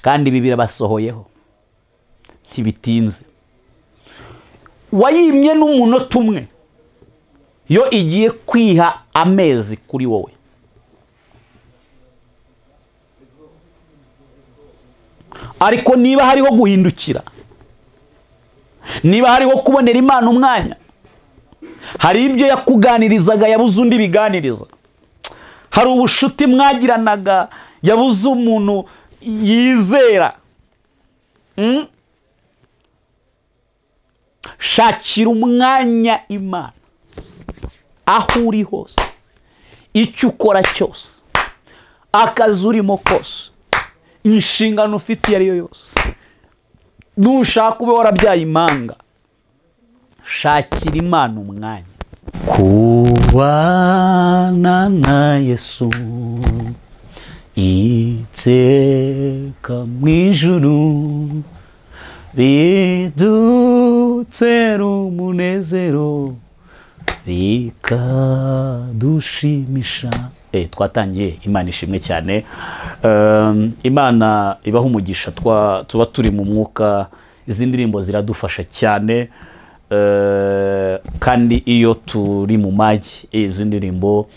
kandi ibi birabasohoyeho ntibitinze. Wayimye n'umunota umwe yo igiye kwiha amezi kuri wowe. Ariko niba hariho guhindukira, niba hariho kubonera Imana umwanya, hari ibyo yakuganirizaga yabuze undi biganiriza, hari ubushuti mwagiranaga yabuze umuntu yizera, shakira umwanya Imana aho uri hose, icyo ukora cyose, akazi urimo kose, inshingano ufite iyo ari yo yose, nushaka ube warabyaye impanga, shakira Imana umwanya. Kubana na Yesu iteka mu ijuru bidutera umunezero bikadushimisha. Twatangiye, Imana ishimwe cyane. Imana ibaho umugisha, tuba turi mu mwuka, izi ndirimbo ziradufasha cyane, kandi iyo turi mu magi izi ndirimbo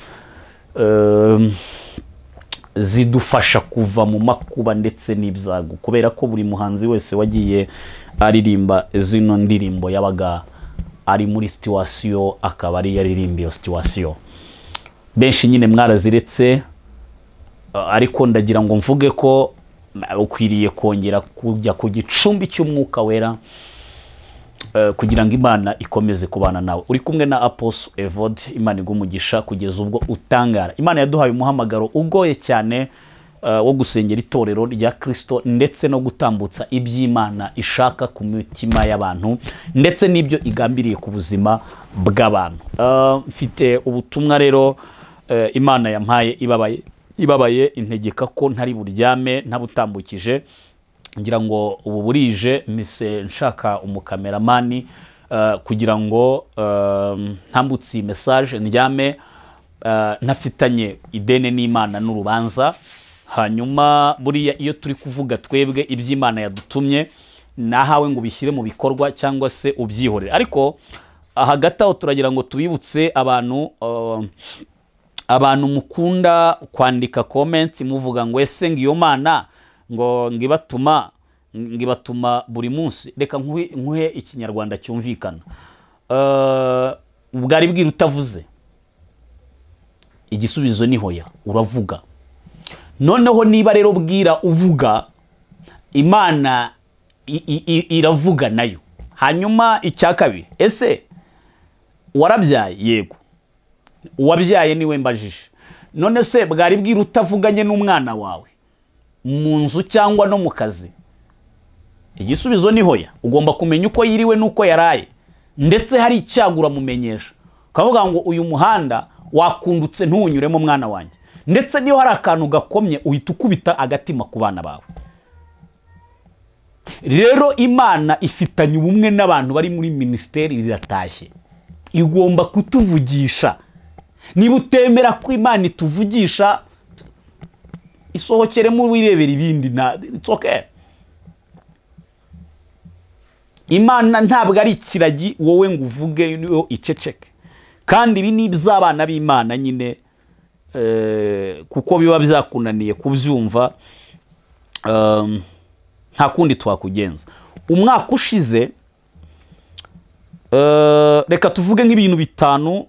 zidufasha kuva mu makuba ndetse n'ibyago, kubera ko buri muhanzi wese wagiye aririmba zino ndirimbo yabaga ari muri situation, akaba ari yaririmba iyo situation. Benshi nyine mwaraziretse, ariko ndagira ngo mvuge ko ukwiriye kongera kujya ku gicumbi cy'umwuka wera, kugira ngo Imana ikomeze kubana nawe. Uri kumwe na Apostle Evode, Imana igumugisha kugeza ubwo utangara. Imana yaduhaye umuhamagaro ugoye cyane wo gusengera itorero rya Kristo, ndetse no gutambutsa iby'Imana ishaka ku mitima y'abantu, ndetse n'ibyo igambiriye ku buzima bw'abantu. Mfite ubutumwa rero Imana yampaye ibabaye integeka ko ntari buryame ntabutambukije, ngira ngo ubu burije mise nshaka umukameramani kugira ngo ntambutse message ndyame ntafitanye idene n'Imana n'urubanza. Hanyuma buriya iyo turi kuvuga twebwe iby'Imana yadutumye, nahawe ngo bishyire mu bikorwa cyangwa se ubyihorere. Ariko hagati aho turagira ngo tubibutse abantu mukunda kwandika comments muvuga ngo ese ngiyo Mana ngo ngibatuma buri munsi. Reka nkuhe ikinyarwanda cyumvikana. Ubwari bwira utavuze, igisubizo ni hoya, uravuga. Noneho niba rero bwira uvuga, Imana iravuga nayo. Hanyuma icya kabiri, ese warabyaye? Yego, uwabyaye niwe mbajije. None se bwari bwira utavuganye n'umwana wawe mu nzu cyangwa no mu kazi? Igisubizo ni hoya. Ugomba kumenya uko yiriwe n'uko yaraye, ndetse hari icyagura mumenyesha, kavuga ngo uyu muhanda wakundutse ntuwunyuremo mwana wanjye, ndetse niyo hari akantu gakomye uhita ukubita agatima ku bana bawe. Rero Imana ifitanye ubumwe n'abantu bari muri ministeri riratashye, igomba kutuvugisha. Niba utemera ko Imana ituvugisha, isohokere mu wirebera ibindi, it's okay. Imana ntabwo ari ikiragi wowe ngo uvuge yo iceceke. Kandi ibi ni iby'abana b'Imana nyine, kuko biba byakunaniye kubyumva, nta kundi twakugenza. Umwaka ushize, reka tuvuge nk'ibintu bitanu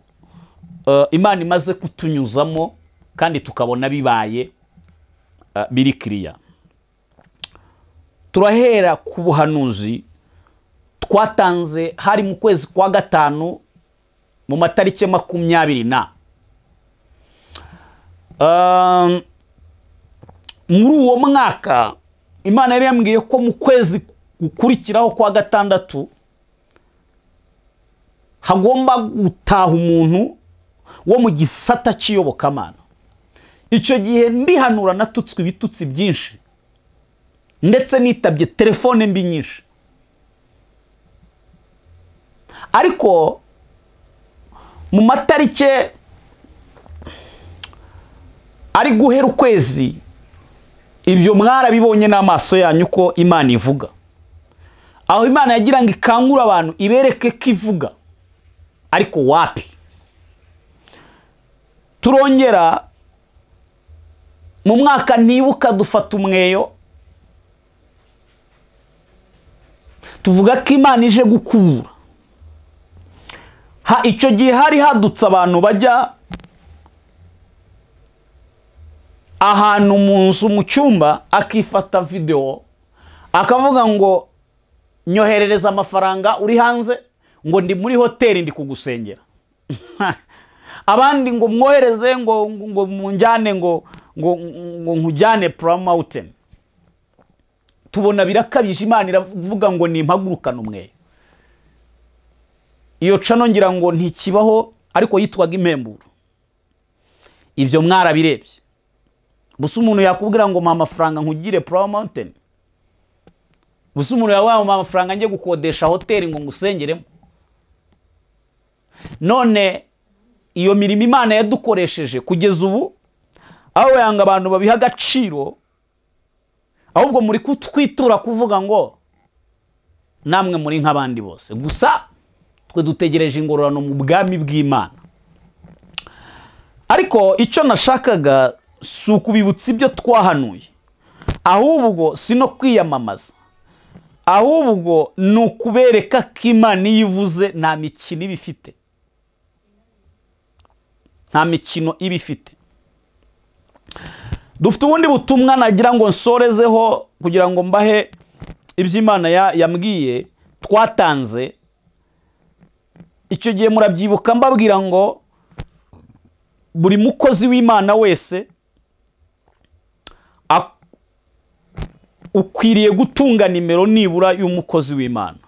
Imana imaze kutunyuzamo kandi tukabona bibaye biri clear. Turahera ku buhanuzi twatanze hari mu kwezi kwa gatanu mu matariki 20. Muri uwo mwaka Imana yari yambwiye ko mu kwezi gukurikiraho kwa gatandatu hagomba gutaha umuntu wo mu gisata cy'iyobokamana. Icyo gihe mbihanura natutswe ibitutsi byinshi, ndetse nitabye telefone mbi nyinshi. Ariko mu matarike ari guhera ukwezi ibyo mwarabibonye n'amaso yanyu ko Imana ivuga, aho Imana yagira ngo ikangura abantu ibereke ko ivuga, ariko wapi. Turongera mu mwaka ntibuka dufata umweyo tuvuga ko Imana ije gukura. Icyo gihe hari hadutse abantu bajya ahantu mu nzu mu cyumba akifata video akavuga ngo nyoherereza amafaranga uri hanze, ngo ndi muri hoteli ndi kugusengera. Abandi ngo mwohereze ngo munjyane ngo nkujyane Plum Mountain. Tubona birakabije, Imana iravuga ngo nimpagurukana umweyo. Iyo cano ngira ngo ntikibaho, ariko yitwaga Impemburo. Ibyo mwarabirebye. Busa umuntu yakubwira ngo mpa amafaranga nkugire Plum Mountain. Busa umuntu yawaye mpa amafaranga njye gukodesha hoteli ngo ngusengeremo. None iyo mirimo Imana yadukoresheje kugeza ubu, aho yanga abantu babiha agaciro, ahubwo muri kutwitura kuvuga ngo namwe muri nk'abandi bose. Gusa twe dutegereje ingororano mu bwami bw'Imana. Ariko icyo nashakaga si ukubibutsa ibyo twahanuye, ahubwo si no kwiyamamaza, ahubwo ni ukubereka ko Imana iyo ivuze nta mikino iba ifite. Nta mikino iba ifite. Dufite ubundi butumwa nagira ngo nsorezeho kugira ngo mbahe iby'Imana yambwiye twatanze. Icyo gihe murabyibuka mbabwira ngo buri mukozi w'Imana wese ukwiriye gutunga nimero nibura y'umukozi w'Imana.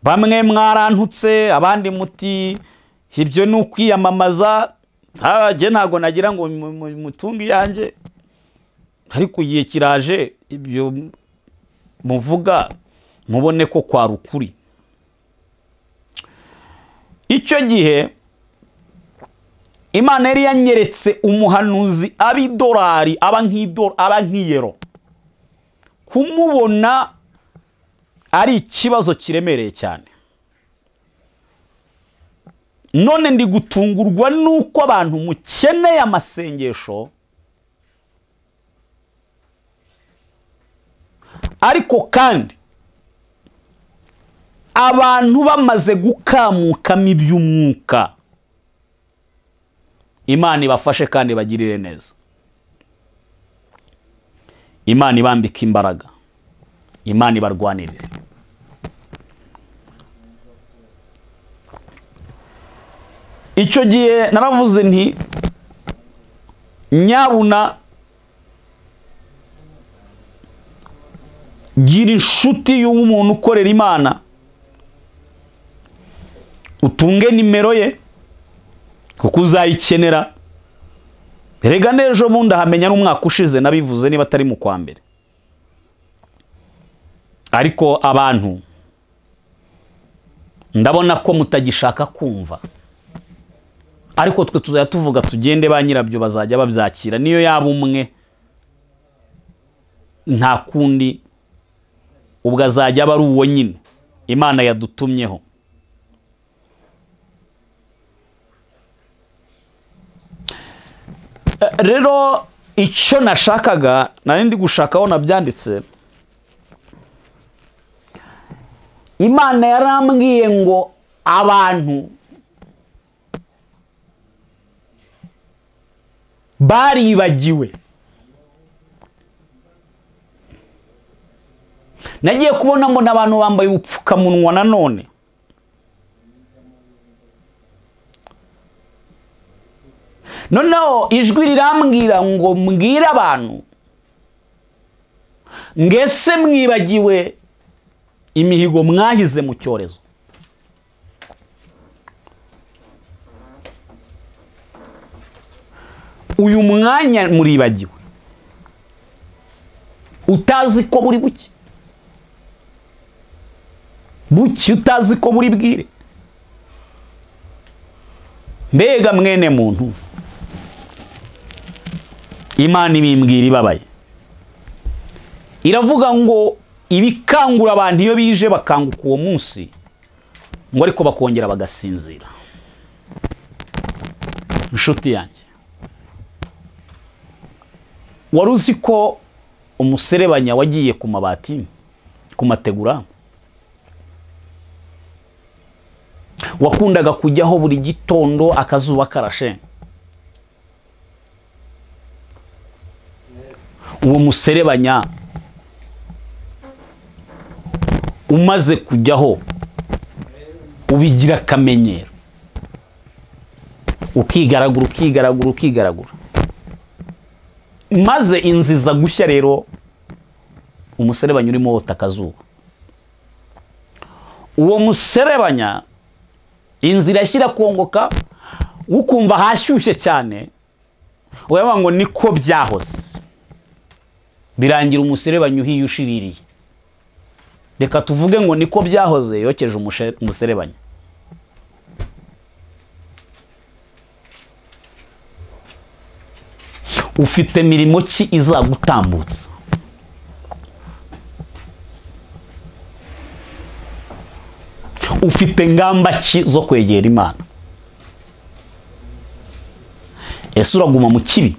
Bamwe mwarantutse, abandi muti ibyo ni ukwiyamamaza. Ntajye ntago nagira ngo mutunge yanjye, ariko igihe kiraje ibyo muvuga mubone ko kwari ukuri. Icyo gihe Imana yari yanyeretse umuhanuzi ab'idolari, aba nk'iyero. Kumubona ari ikibazo kiremereye cyane. None ndi gutungurwa nuko abantu mukeneye amasengesho, ariko kandi abantu bamaze gukamukamo iby'umwuka. Imana ibafashe kandi bagirire neza. Imana ibambika imbaraga. Imana ibarwanirire. Icyo gihe naravuze nti nyabuna gira inshuti y'umuntu ukorera Imana, utunge nimero ye kuko uzayikenera. Rega n'ejo bundi ahamenya n'umwaka ushize nabivuze niba atari mu kwa mbere. Ariko abantu ndabona ko mutagishaka kumva, ariko twe tuzajya tuvuga tugende, ba nyirabyo bazajya babyakira. Niyo yaba umwe nta kundi, ubwo azajya aba ari uwo nyine Imana yadutumyeho. Rero icyo nashakaga, nari ndi gushakaho nabyanditse, Imana yarambwiye ngo abantu baribagiwe. Nagiye kubona mbona abantu bambaye ubupfukamunwa nanone. Noneho ijwi rirambwira ngo mbwire abantu, ngese mwibagiwe imihigo mwahize mu cyorezo. Uyu mwanya muribagiwe, utazi ko buri buke, utazi ko buri bwire. Mbega mwene muntu, Imana ibimbwira ibabaye, iravuga ngo ibikangura abantu iyo bije bakanguka uwo munsi, ngo ariko bakongera bagasinzira. Inshuti yanjye, wari uzi ko umuserebanya wagiye ku mabati, ku mategura, wakundaga kujyaho buri gitondo akazuba karashe? Uwo muserebanya umaze kujyaho ubigira akamenyero, ukigaragura, maze inziza gushya. Rero umuserebanya urimo wota akazuba, uwo muserebanya inzira ashyira kongoka, ukumva hashyushye cyane, uyavuga ngo niko byahoze, birangira umuserebanya uhiye ushiririye. Reka tuvuge ngo niko byahoze yokeje umuserebanya. Ufite mirimo ki izagutambutsa? Ufite ngamba ki zo kwegera Imana? Ese uraguma mu kibi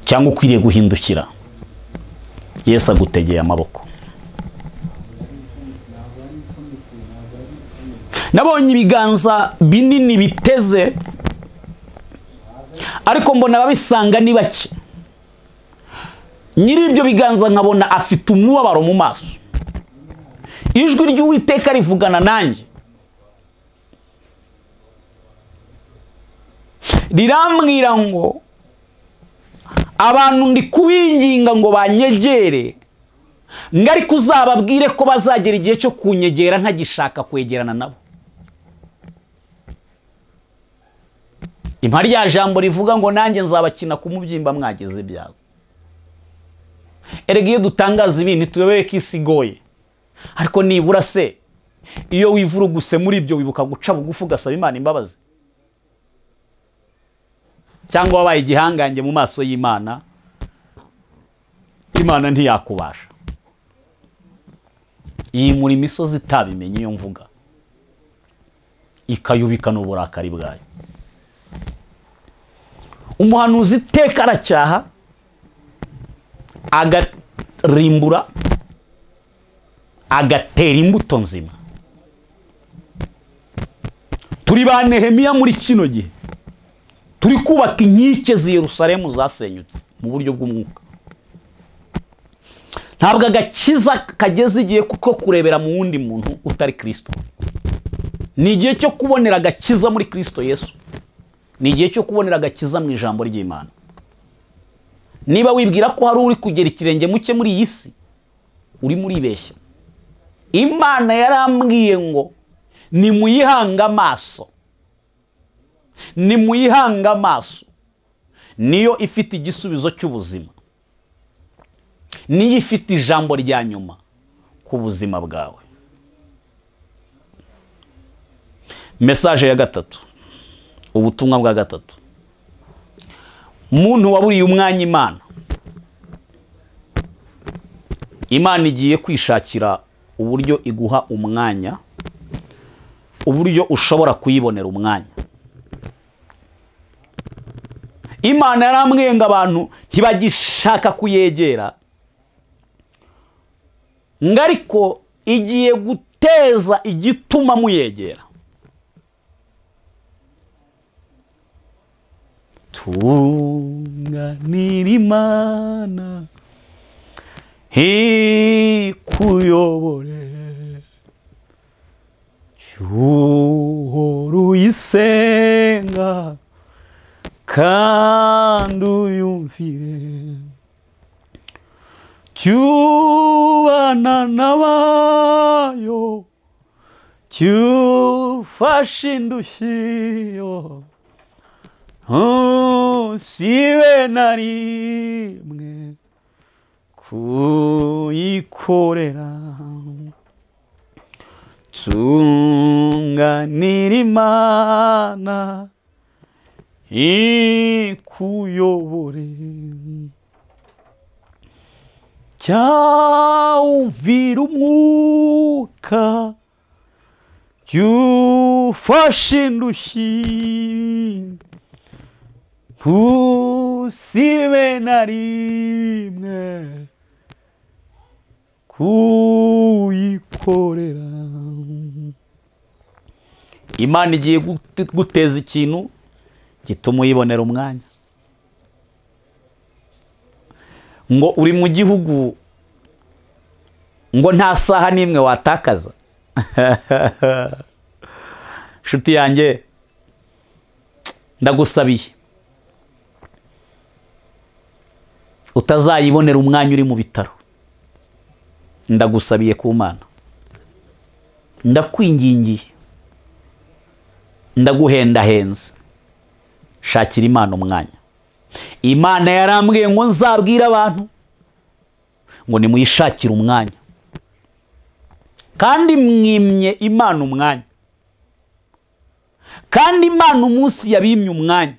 cyangwa ukwiriye guhindukira? Yesu agutegeye amaboko. Nabonye ibiganza binini biteze, ariko mbona babisanga ni bake. Nyiri ibyo biganza nkabona afite umubabaro mu maso. Ijwi ry'Uwiteka rivugana nanjye, rirambwira ngo abantu ndi kubinginga ngo banyegere, ngo ariko uzababwire ko bazagera igihe cyo kunyegera ntagishaka kwegerana nabo. Impari rya jambo rivuga ngo nanjye nzabakina ku mubyimba mwageze ibyago. Erega iyo dutangaza ibintu tuyoboye ko isi igoye, ariko nibura se iyo wivuruguse muri ibyo wibuka guca bugufi ugasaba Imana imbabazi? Cyangwa wabaye igihangange mu maso y'Imana, Imana ntiyakubasha? Yimura imisozi itabimenye iyo mvuga, ikayubikana uburakari bwayo. Umuhanuzi iteka aracyaha, agarimbura, agatera imbuto nzima. Turi ba Nehemiya muri kino gihe, turi kubaka inkike z'i Yerusalemu zasenyutse mu buryo bw'umwuka. Ntabwo agakiza kageze igihe kuko kurebera mu wundi muntu utari Kristo. Ni igihe cyo kubonera agakiza muri Kristo Yesu. Ni igihe cyo kubonera agakiza mu ijambo ry'Imana. Niba wibwira ko hari uri kugera ikirenge muke muri iyi si, uri muri beshya. Imana yarambwiye ngo nimuyihanga amaso, nimuyihanga amaso, niyo ifite igisubizo cy'ubuzima, niyo ifite ijambo rya nyuma ku buzima bwawe. Message ya gatatu, ubutumwa bwa gatatu. Muntu waburiye umwanya Imana, Imana igiye kwishakira uburyo iguha umwanya, uburyo ushobora kuyibonera umwanya. Imana yarambwiye ngo abantu ntibagishaka kuyegera, ngo ariko igiye guteza igituma muyegera. Tunganira Imana ikuyobore, cyuhora uyisenga kandi uyumvire, cyubana n'abayo, cyufashe indushyi, sibe na rimwe kuyikorera. Tunganira Imana ikuyobore, jya umvira umwuka, jya ufashe indushyi, ntusibe na rimwe kuyikorera. Imana igiye guteza ikintu gituma uyibonera umwanya. Ngo uri mu gihugu ngo nta saha n'imwe watakaza. Nshuti yanjye, ndagusabiye utazayibonera umwanya uri mu bitaro. Ndagusabiye ku Mana, ndakwingingiye, ndaguhendahenze, shakira Imana umwanya. Imana yarambwiye ngo nzabwira abantu ngo nimuyishakire umwanya, kandi mwimye Imana umwanya, kandi Imana umunsi yabimye umwanya.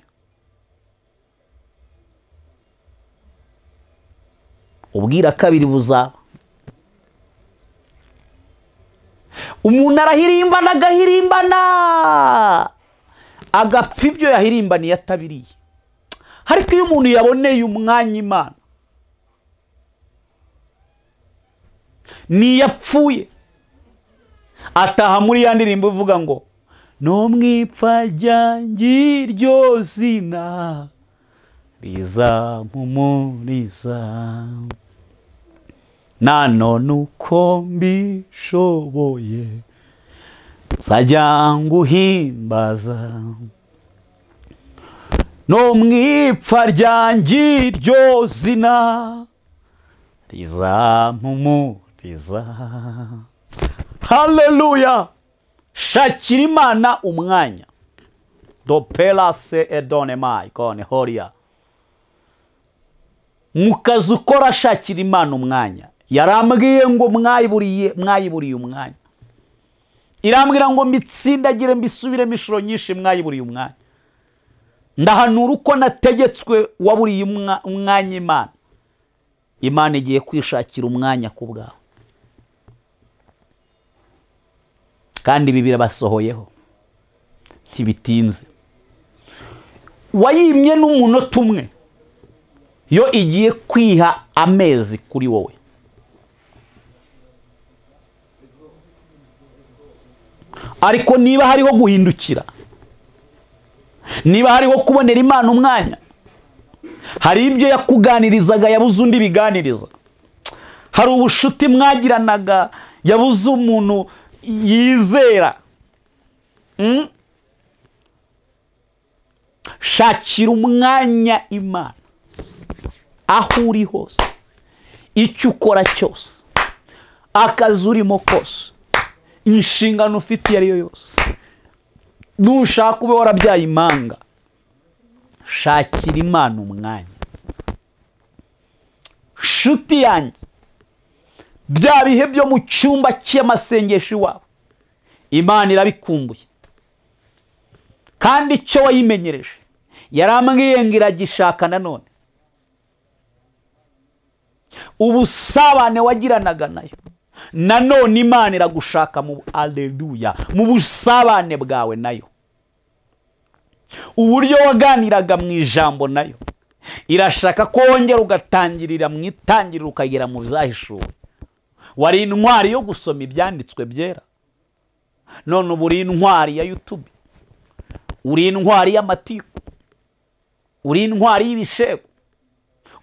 Ubwira kabiri buzaba. Umuntu arahirimbana agahirimbana agapfa ibyo yahirimbaniye atabiriye. Ariko iyo umuntu yaboneye umwanya Imana, niyapfuye ataha muri ya ndirimbo ivuga ngo no mwipfa ryanjye iryo zina rizampumuriza, nanone uko mbishoboye nzajya nguhimbaza. No mwipfa ryanjye iryo zina rizampumuriza. Haleluya! Shakira Imana umwanya. Dopela se edone mai kone horia. Mukazi ukora shakira Imana umwanya. Yarambwiye ngo mwayiburiye umwanya. Irambwira ngo mbitsindagire mbisubire mishuro nyinshi mwayiburiye umwanya. Ndahanura uko nategetswe waburiye umwanya Imana. Imana igiye kwishakira umwanya ku bwawe. Kandi ibi birabasohoyeho ntibitinze. Wayimye n'umunota umwe, yo igiye kwiha amezi kuri wowe. Ariko niba hariho guhindukira, niba hariho kubonera Imana umwanya, hari ibyo yakuganirizaga yabuze undi biganiriza, hari ubushuti mwagiranaga yabuze umuntu yizera. Shakira umwanya Imana aho uri hose, icyo ukora cyose, akazi urimo kose, inshingano ufite iyo ari yo yose, nushaka ube warabyaye impanga, shakira Imana umwanya. Nshuti yanjye, bya bihe byo mu cyumba cy'amasengesho iwawe Imana irabikumbuye, kandi icyo wayimenyereje yarambwiye ngo iragishaka nanone. Ubusabane wagiranaga nayo nanone Imana iragushaka mu aleluya, mu busabane bwawe nayo. Uburyo waganiraga mu ijambo nayo irashaka ko wongera ugatangirira mu itangiriro ukagera mu byahishuwe. Wari intwari yo gusoma ibyanditswe byera, none ubu uri intwari ya YouTube, uri intwari y'amatiku, uri intwari y'ibishego.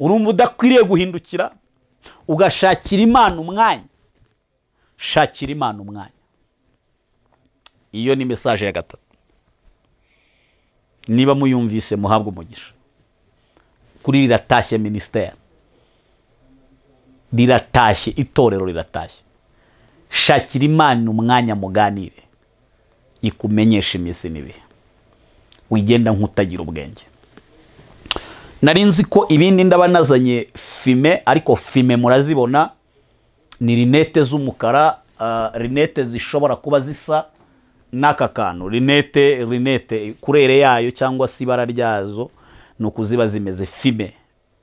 Urumva udakwiriye guhindukira ugashakira Imana umwanya. Shakira Imana umwanya. Iyo ni message ya gatatu. Niba muyumvise muhabwe umugisha. Kuri riratashye ministère, riratashye itorero, riratashye. Shakira Imana umwanya muganire, ikumenyesha iminsi n'ibihe, wigenda nk'utagira ubwenge. Nari nzi ko ibindi ndaba nazanye fime, ariko fime murazibona ni rinete z'umukara, rinete zishobora kuba zisa n'aka kantu rinete kurere yayo cyangwa se ibara ryazo ni ukuziba zimeze fime,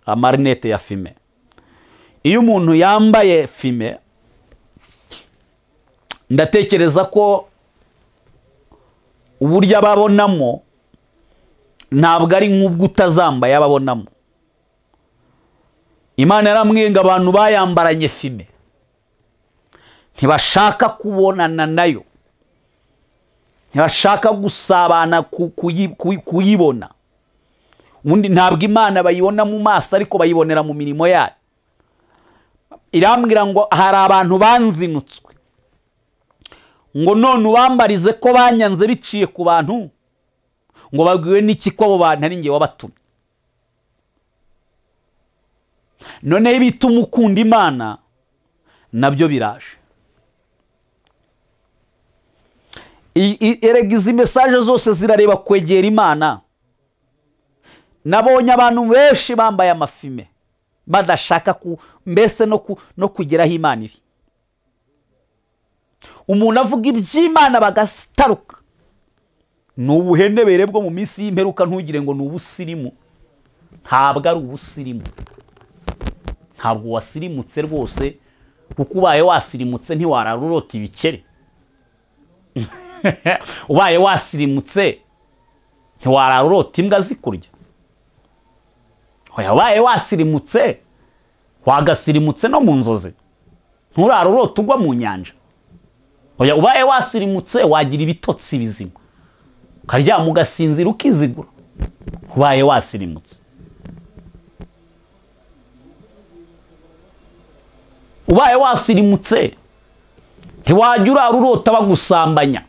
amarinete ya fime. Iyo umuntu yambaye fime, ndatekereza ko uburyo ababonamo ntabwo ari nk'ubwo utazambaye ababonamo. Imana yaramubwiye ngo abantu bayambaranye fime ntibashaka kubonana nayo, ntibashaka gusabana kuyibona. Ubundi ntabwo Imana bayibona mu maso, ariko bayibonera mu mirimo yayo. Irambwira ngo hari abantu banzinutswe, ngo none ubambarize ko banyanze biciye ku bantu, ngo babwiwe n'iki ko abo bantu ari njye wabatumye. None ibituma ukunda Imana nabyo biraje. Erega izi mesaje zose zirareba kwegera Imana. Nabonye abantu benshi bambaye amafime badashaka mbese no kugeraho Imana iri. Umuntu avuga iby'Imana bagasitaruka. Ni ubuhenebere bwo mu minsi y'imperuka, ntugire ngo ni ubusirimu. Ntabwo ari ubusirimu. Ntabwo wasirimutse rwose, kuko ubaye wasirimutse ntiwararurota ibikere. Ubaye wasirimutse ntiwararurota imbwa zikurya. Ubaye wasirimutse wagasirimutse no mu nzozi, nturarurota ugwa mu nyanja. Ubaye wasirimutse wagira ibitotsi bizima, ukaryama ugasinzira ukizigura. Ubaye wasirimutse. Ubaye wasirimutse ntiwajya urarurota bagusambanya,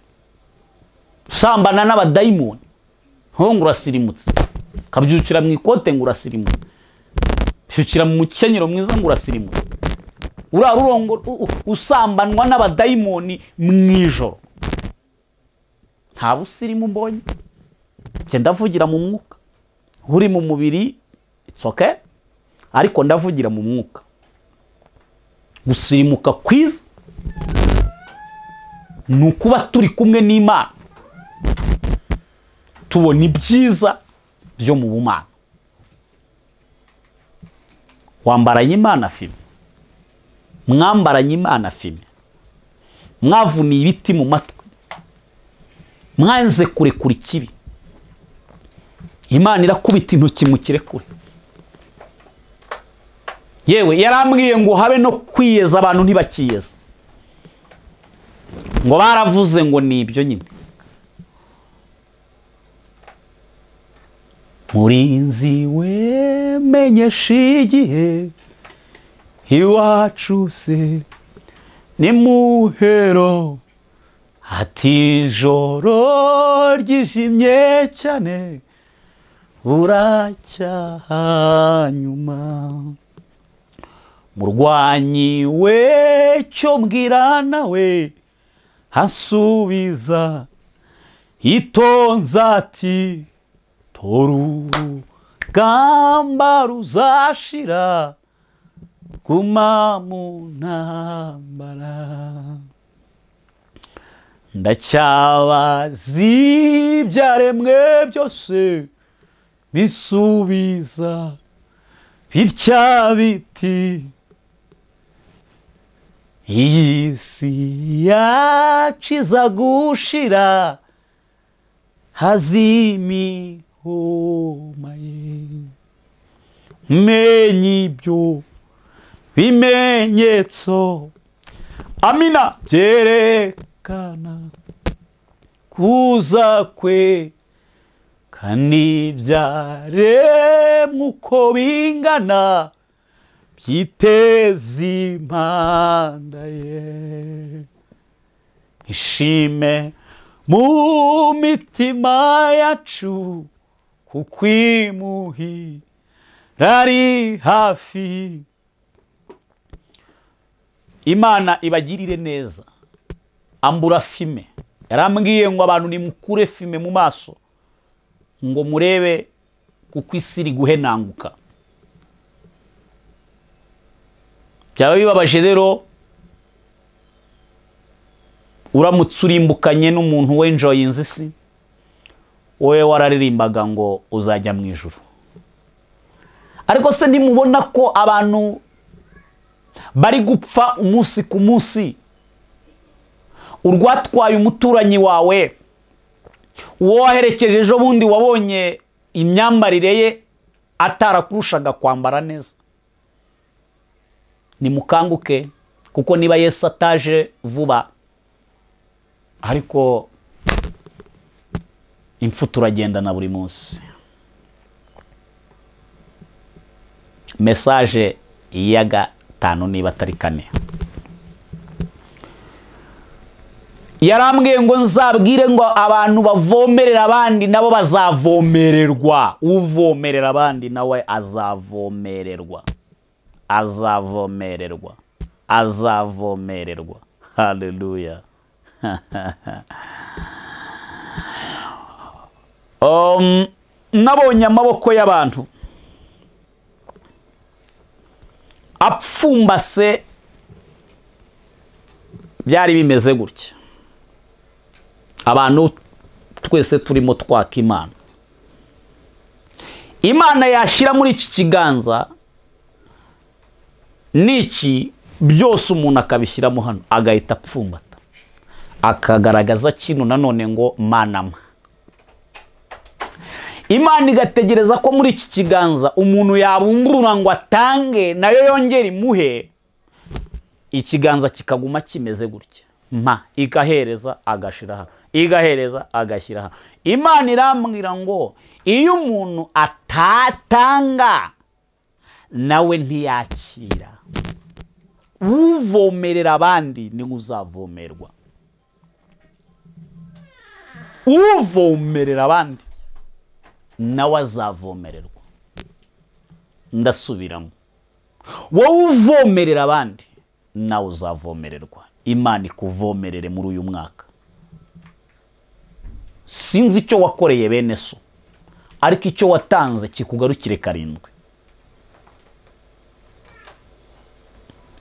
usambana n'abadayimoni. Ngo urasirimutse, kabyukira mu ikote ngo urasirimutse, byukira mu mukenyero mwiza ngo urasirimutse. Urarurongo usambanwa n'abadayimoni mu ijoro. Nta busirimu mbonye. Nje ndavugira mu mwuka. Uri mu mubiri it's okay, ariko ndavugira mu mwuka. Gusirimuka kwiza ni ukuba turi kumwe n'Imana, tubona ibyiza byo mu bumana. Wambaranye Imana fime, mwambaranye Imana fime, mwavuniye ibiti mu matwi, mwanze kurekura ikibi. Imana irakubita intoki mu kirekure. Yewe yarambwiye ngo habe no kwiyeza abantu ntibakiyeza, ngo baravuze ngo ni ibyo nyine. Murinzi we menyesha igihe iwacu se ni muhero, ati ijoro ryijimye cyane buracyaha nyuma. Murwanyi we cyo mbwira nawe hasubiza itonze ati urugamba ruzashira guma mu ntambara. Ndacyabaza ibyaremwe byose bisubiza bitya biti, iyi si yaciza gushira hazimi humaye. Menye ibyo bimenyetso amina byerekana kuza kwe, kandi byaremwe uko bingana byiteza impanda ye. Ishime mu mitima yacu kuko imuhira ari hafi. Imana ibagirire neza. Ambura fime, yarambwiye ngo abantu nimukure fime mu maso ngo murebe kuko isi iri guhenanguka. Byaba bibabaje rero uramutse urimbukanye n'umuntu wenjoyinze isi, wowe wararirimbaga ngo uzajya mu ijuru. Ariko se ntimubona ko abantu bari gupfa umunsi ku munsi? Urwatwaye umuturanyi wawe, uwo waherekeje ejo bundi wabonye imyambarire ye atarakurushaga kwambara neza. Nimukanguke, kuko niba Yesu ataje vuba, ariko impfu turagendana buri munsi. Message ya gatanu niba atari kane, yarambwiye ngo nzabwire ngo abantu bavomerera abandi nabo bazavomererwa. Uvomerera abandi nawe azavomererwa, azavomererwa, azavomererwa. Haleluya. Nabonye amaboko y'abantu apfumbase, byari bimeze gutya. Abantu twese turimo twaka Imana. Imana yashyira muri iki kiganza niki byose umuntu akabishyiramo hano, agahita apfumbata, akagaragaza kino nanone ngo manama. Imana igategereza ko muri iki kiganza umuntu yabumburura ngo atange nayo yongera imuhe, ikiganza kikaguma kimeze gutya, igahereza agashira hano, igahereza agashyira hano. Imana irambwira ngo iyo umuntu atatanga nawe ntiyakira. Uvomerera abandi ni uzavomerwa. Uvomerera abandi nawe azavomererwa. Ndasubiramo, wowe uvomerera abandi nawe uzavomererwa. Imana ikuvomerere muri uyu mwaka. Sinzi icyo wakoreye bene so, ariko icyo watanze kikugarukire karindwi.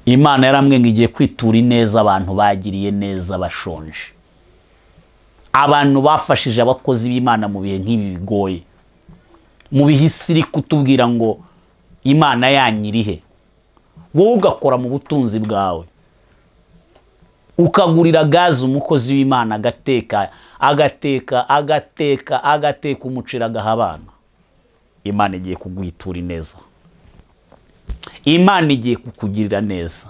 Imana yaramwe ngo igiye kwitura ineza abantu bagiriye neza bashonje, abantu bafashije abakozi b'Imana mu bihe nk'ibi bigoye, mu bihisiri kutubwira ngo Imana yanyirihe. Wowe ugakora mu butunzi bwawe, ukagurira gaze umukozi w'Imana agateka umuceri agaha abana. Imana igiye kuguhitura ineza. Imana igiye kukugirira neza.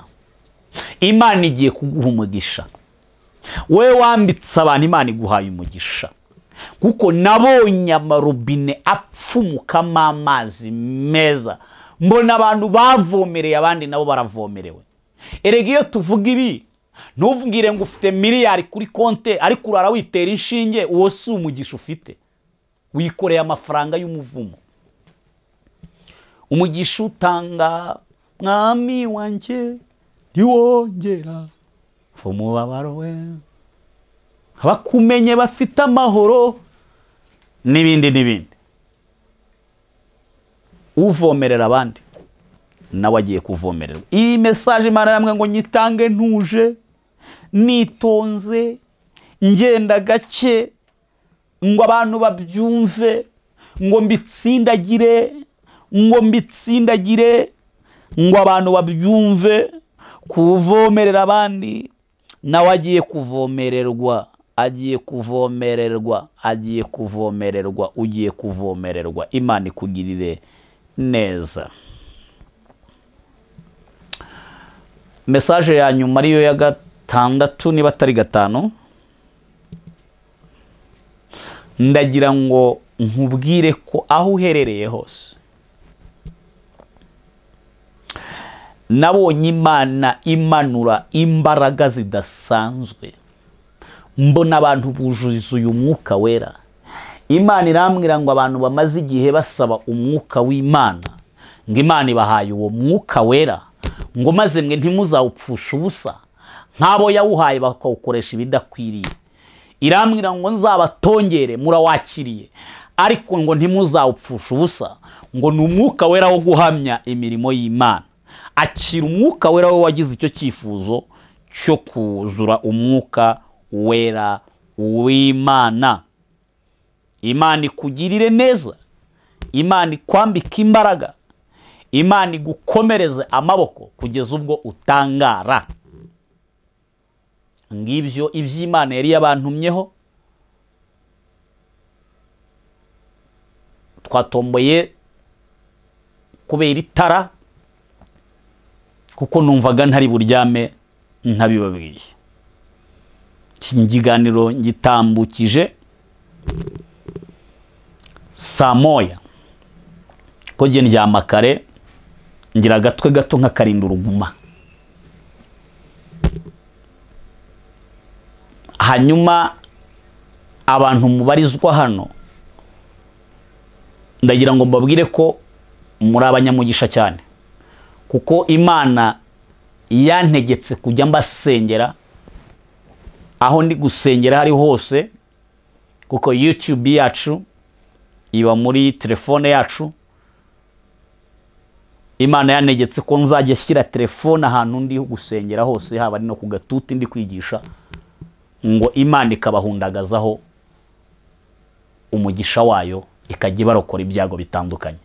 Imana igiye kuguha umugisha. Wewe wambitse abantu, Imana iguhaye umugisha, kuko nabonye amarobine apfumukamo amazi meza. Mbona abantu bavomereye abandi nabo baravomerewe. Erega iyo tuvuga ibi, ntuvugire ngo ufite miliyari kuri konte ariko urara witera inshinge, uwo si umugisha ufite. Wikoreye amafaranga y'umuvumo. Umugisha utanga mwami wanjye ntiwongera umubabaro we, abakumenye bafite amahoro n'ibindi n'ibindi. Uvomerera abandi nawe agiye kuvomererwa. Iyi message Imana yaramwe ngo nyitange ntuje, nitonze, ngenda gake, ngo abantu babyumve, ngo mbitsindagire, ngo abantu babyumve. Kuvomerera abandi nawe agiye kuvomererwa, agiye kuvomererwa, agiye kuvomererwa, ugiye kuvomererwa. Imana ikugirire neza. Message ya nyuma ariyo ya gatandatu niba atari gatanu, ndagira ngo nkubwire ko aho uherereye hose nabonye Imana imanura imbaraga zidasanzwe. Mbona abantu bujuze uyu mwuka wera. Imana irambwira ngo abantu bamaze igihe basaba umwuka w'Imana, ngo Imana ibahaye uwo mwuka wera, ngo maze mwe ntimuzawupfusha ubusa nk'abo yawuhaye bakawukoresha ibidakwiriye. Irambwira ngo nzabatongere murawakiriye, ariko ngo ntimuzawupfusha ubusa, ngo ni umwuka wera wo guhamya imirimo y'Imana. Akira umwuka wera we wagize icyo cyifuzo cyo kuzura umwuka wera w'Imana. Imana ikugirire neza, Imana ikwambika imbaraga, Imana igukomereze amaboko kugeza ubwo utangara. Ngibyo iby'Imana yari yabantumyeho. Twatomboye kubera itara kuko numvaga ntari buryame ntabibabwiye. Ikiganiro ngitambukije saa moya ko nge ndyama kare, ngira agatwe gato nk'akarinda uruguma. Hanyuma abantu mubarizwa hano ndagira ngo mbabwire ko muri abanyamugisha cyane, kuko Imana yantegetse kujya mbasengera aho ndi gusengera hari hose, kuko YouTube yacu iba muri telefone yacu. Imana yantegetse ko nzajya shyira telefone ahantu ndi gusengera hose, haba ari no ku gatuti ndi kwigisha, ngo Imana ikabahundagazaho umugisha wayo, ikajya ibarokora ibyago bitandukanye.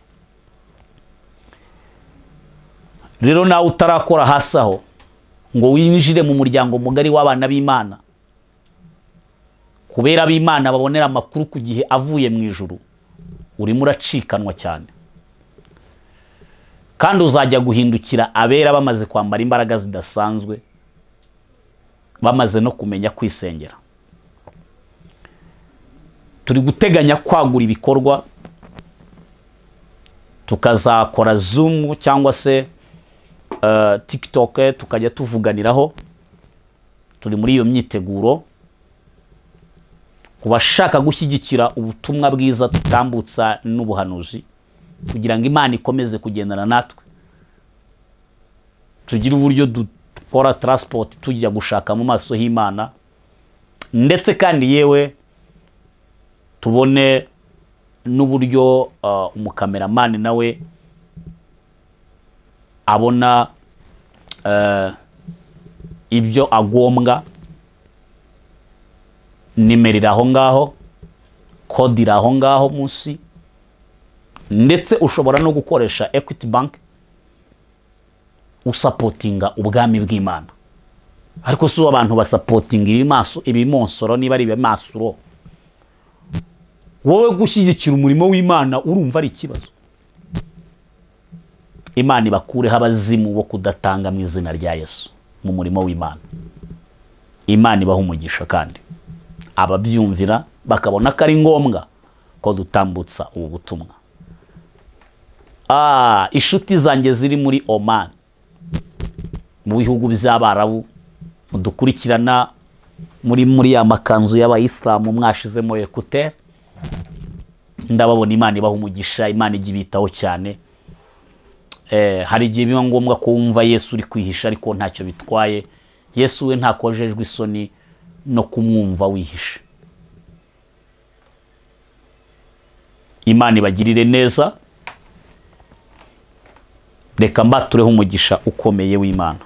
Rero nawe utarakora hasi aho ngo winjire mu muryango mugari w'abana b'Imana, kubera ab'Imana babonera amakuru ku gihe avuye mu ijuru, urimo uracikanwa cyane. Kandi uzajya guhindukira abera bamaze kwambara imbaraga zidasanzwe, bamaze no kumenya kwisengera. Turi guteganya kwagura ibikorwa, tukazakora Zoom cyangwa se TikTok, tukajya tuvuganiraho. Turi muri iyo myiteguro. Kubashaka gushyigikira ubutumwa bwiza tutambutsa n'ubuhanuzi, kugira ngo Imana ikomeze kugendana natwe, tugire uburyo dukora transport tujya gushaka mu maso y'Imana, ndetse kandi yewe tubone n'uburyo umukameramani nawe abona ibyo agombwa. Nimero iri aho ngaho, kode iri aho ngaho munsi, ndetse ushobora no gukoresha Equity Bank usapotinga ubwami bw'Imana. Ariko si abantu basapotinga ibimonsoro niba ari ibimasuro, wowe gushyigikira umurimo w'Imana urumva ari ikibazo. Imana ibakureho abazimu bo kudatanga mu izina rya Yesu mu murimo w'Imana. Imana ibaha umugisha, kandi ababyumvira bakabona ko ari ngombwa ko dutambutsa ubu butumwa. Inshuti zanjye ziri muri Oman, mu bihugu by'Abarabu, mudukurikirana muri ya makanzu y'Abayisilamu mwashizemo ekuteri, ndababona. Imana ibaha umugisha, Imana ijya ibitaho cyane. Hari igihe biba ngombwa ko wumva Yesu uri kwihisha, ariko ntacyo bitwaye. Yesu we ntakojejwe isoni no kumwumva wihishe. Imana ibagirire neza. Reka mbatureho umugisha ukomeye w'Imana.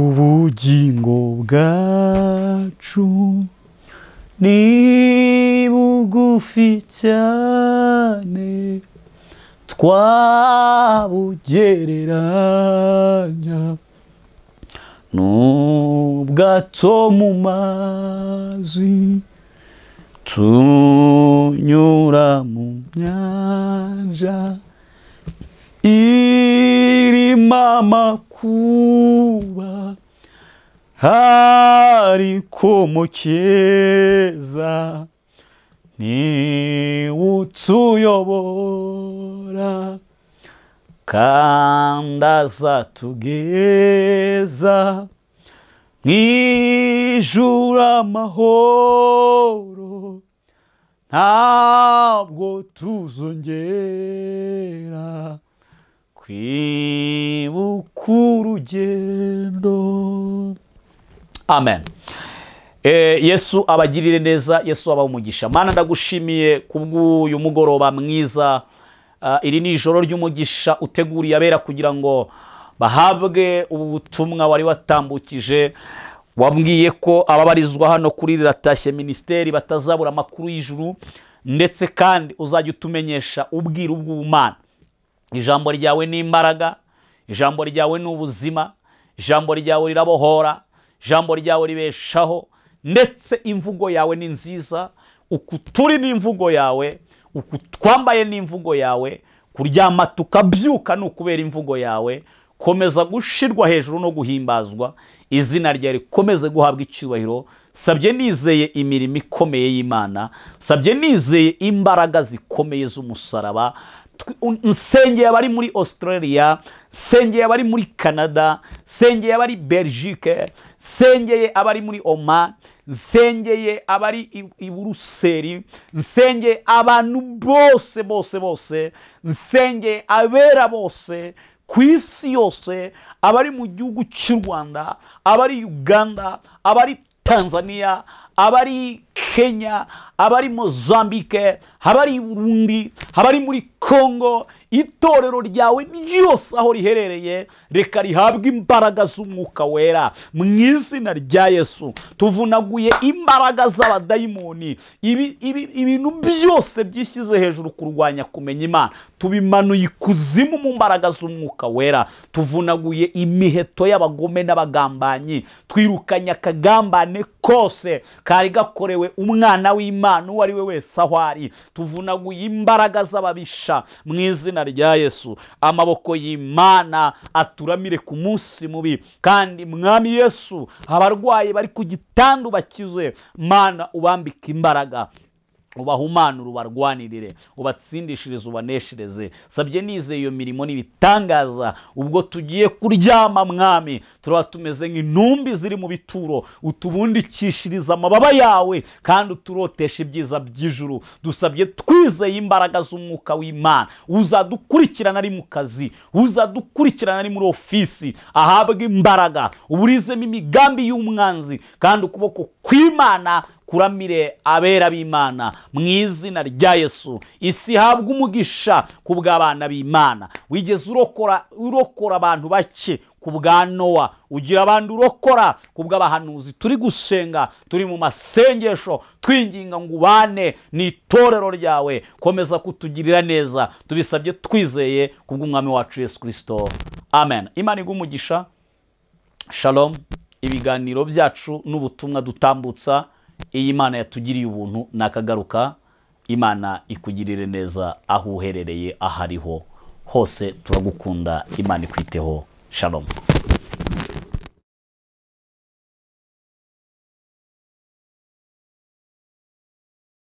Ubugingo bwacu ni bugufi cyane, twabugereranya n'ubwato mu mazi, tunyura mu nyanja irimo amakuba, ariko Mukeza ni utuyobora, kandi azatugeza mw'ijuru amahoro, ntabwo tuzongera kwibuka urugendo. Amen. Yesu abagirire neza, Yesu abaha umugisha. Mana, ndagushimiye kubw'uyu mugoroba mwiza. Iri ni ijoro ry'umugisha uteguriye abera kugira ngo bahabwe ubu butumwa wari watambukije. Wambwiye ko ababarizwa hano kuri Riratashye Ministeri batazabura amakuru y'ijuru, ndetse kandi uzajya utumenyesha ubwiru bw'Imana. Ijambo ryawe ni imbaraga, ijambo ryawe ni ubuzima, ijambo ryawe rirabohora, ijambo ryawe ribeshaho, ndetse imvugo yawe ni nziza. Uku turi n'imvugo yawe, uku twambaye n'imvugo yawe, kuryama tukabyuka ni ukubera imvugo yawe. Komeza gushirwa hejuru no guhimbazwa, izina ryawe rikomeze guhabwa icyubahiro. Sabye nizeye imirimo ikomeye y'Imana, sabye nizeye imbaraga zikomeye z'umusaraba. Nsengeye abari muri Australia, nsengeye abari muri Canada, nsengeye abari Belgique, nsengeye abari muri Oman, nsengeye abari i Buruseli, nsengeye abantu bose, nsengeye abera bose ku isi yose, abari mu gihugu cy'u Rwanda, abari Uganda, abari Tanzania, abari Kenya, abari Mozambique, abari Burundi, abari muri Congo. Itorero ryawe ryose aho riherereye, reka rihabwe imbaraga z'umwuka wera mu izina rya Yesu. Tuvunaguye imbaraga z'abadayimoni, ibintu byose byishyize hejuru kurwanya kumenya Imana, tubimanuye ikuzimu mu mbaraga z'umwuka wera. Tuvunaguye imiheto y'abagome n'abagambanyi, twirukanye akagambane kose kari gakorewe umwana w'Imana uwo ari we wese aho ari. Tuvunaguye imbaraga z'ababisha mu izina rya Yesu. Amaboko y'Imana aturamire ku munsi mubi, kandi Mwami Yesu, abarwayi bari ku gitanda bakize. Mana, ubambike imbaraga, ubahumanure, ubarwanirire, ubatsindishirize, ubaneshereze. Sabye nizeye iyo mirimo n'ibitangaza. Ubwo tugiye kuryama Mwami, turaba tumeze nk'intumbi ziri mu bituro, utubundikishiriza amababa yawe kandi uturotesha ibyiza by'ijuru. Dusabye twizeye imbaraga z'umwuka w'Imana. Uzadukurikirana ari mu kazi, uzadukurikirana ari muri ofisi, ahabwe imbaraga. Uburizemo imigambi y'umwanzi, kandi ukuboko kw'Imana kuramire abera b'Imana mu izina rya Yesu. Isi habwe umugisha ku bw'abana b'Imana. Wigeze urokora abantu bake ku bwa Nowa, ugira abantu urokora ku bw'abahanuzi. Turi gusenga, turi mu masengesho, twinginga ngo ubane n'itorero ryawe. Komeza kutugirira neza, tubisabye twizeye ku bw'Umwami wacu Yesu Kristo, amen. Imana iguhe umugisha. Shalom. Ibiganiro byacu n'ubutumwa dutambutsa, iyi Imana yatugiriye ubuntu nakagaruka. Imana ikugirire neza aho uherereye, ahariho hose. Turagukunda. Imana ikwiteho. Shalom.